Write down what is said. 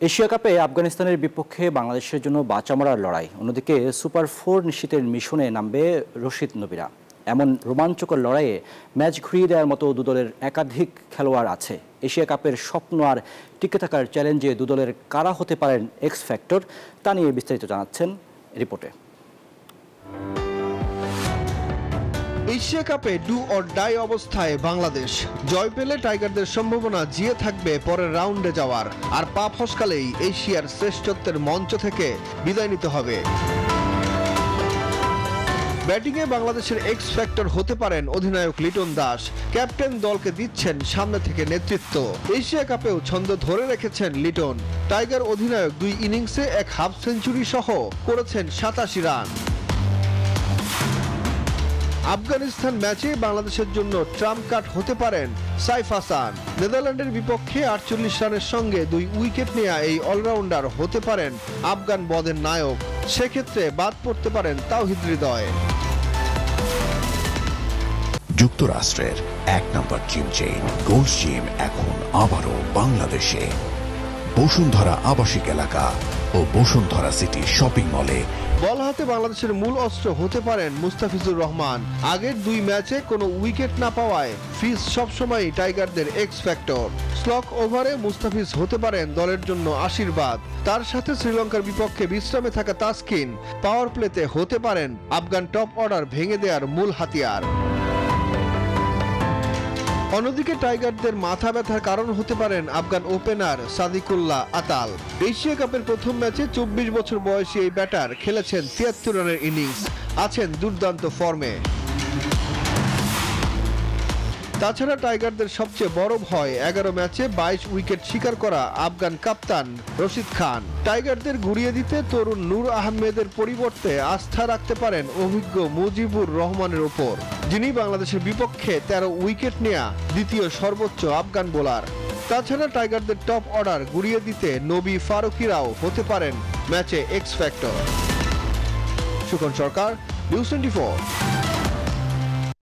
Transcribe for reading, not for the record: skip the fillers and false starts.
Asia কাপে আফগানিস্তানের বিপক্ষে বাংলাদেশের জন্য বাঁচা মরার লড়াই। অন্যদিকে সুপার 4 নিশ্চিতের মিশনে নামবে রশিদ নবীরা। এমন রোমাঞ্চকর লড়াইয়ে ম্যাচ ঘুরিয়ে দেওয়ার মতো দুদলের একাধিক খেলোয়াড় আছে। এশিয়া কাপের স্বপ্ন আর টিকে থাকার চ্যালেঞ্জে দুদলের কারা হতে পারেন এক্স ফ্যাক্টর, তা নিয়ে বিস্তারিত জানাচ্ছেন রিপোর্টে। এশিয়া কাপে ডু অর ডাই অবস্থায় বাংলাদেশ। জয় পেলে টাইগারদের সম্ভাবনা জিয়ে থাকবে পরের রাউন্ডে যাওয়ার, আর পা ফসকালেই এশিয়ার শ্রেষ্ঠত্বের মঞ্চ থেকে বিদায় নিতে হবে। ব্যাটিংয়ে বাংলাদেশের এক্স ফ্যাক্টর হতে পারেন অধিনায়ক লিটন দাস। ক্যাপ্টেন দলকে দিচ্ছেন সামনে থেকে নেতৃত্ব। এশিয়া কাপেও ছন্দ ধরে রেখেছেন লিটন। টাইগার অধিনায়ক 2 ইনিংসে এক হাফ সেঞ্চুরি সহ করেছেন 87 রান। আফগানিস্তান ম্যাচে বাংলাদেশের জন্য ট্রাম্প কার্ড হতে পারেন সাইফ হাসান। নেদারল্যান্ডের বিপক্ষে 48 রানের সঙ্গে 2 উইকেট নেয়া এই অলরাউন্ডার হতে পারেন আফগান বদের নায়ক। সেক্ষেত্রে বাদ পড়তে পারেন তাওহিদ হৃদয়। যুক্তরাষ্ট্রের 1 নম্বর জিম চেইন গোল্ড জিম এখন আবারও বাংলাদেশে। বসুন্ধরা আবাসিক এলাকা ও বসুন্ধরা সিটি শপিং মলে। বল হাতে বাংলাদেশের মূল অস্ত্র হতে পারেন মুস্তাফিজুর রহমান। আগের 2 ম্যাচে কোনো উইকেট না পাওয়ায় ফিজ সবসময় টাইগারদের এক্স ফ্যাক্টর। স্লক ওভারে মুস্তাফিজ হতে পারেন দলের জন্য আশীর্বাদ। তার সাথে শ্রীলঙ্কার বিপক্ষে বিশ্রামে থাকা তাসকিন পাওয়ার প্লেতে হতে পারেন আফগান টপ অর্ডার ভেঙে দেওয়ার মূল হাতিয়ার। অন্যদিকে টাইগারদের মাথা ব্যথার কারণ হতে পারেন আফগান ওপেনার সাদিকুল্লাহ আতাল। এশিয়া কাপের প্রথম ম্যাচে 24 বছর বয়সী এই ব্যাটার খেলেছেন 73 রানের ইনিংস, আছেন দুর্দান্ত ফর্মে। তাছাড়া টাইগারদের সবচেয়ে বড় ভয় 11 ম্যাচে 22 উইকেট শিকার করা আফগান কাপ্তান রশিদ খান। টাইগারদের ঘুরিয়ে দিতে তরুণ নূর আহমেদের পরিবর্তে আস্থা রাখতে পারেন অভিজ্ঞ মুজিবুর রহমানের ওপর, যিনি বাংলাদেশের বিপক্ষে 13 উইকেট নেয়া দ্বিতীয় সর্বোচ্চ আফগান বোলার। তাছাড়া টাইগারদের টপ অর্ডার ঘুরিয়ে দিতে নবী ফারুকিরাও হতে পারেন ম্যাচে এক্স ফ্যাক্টর। সুখন সরকার, নিউজ 24।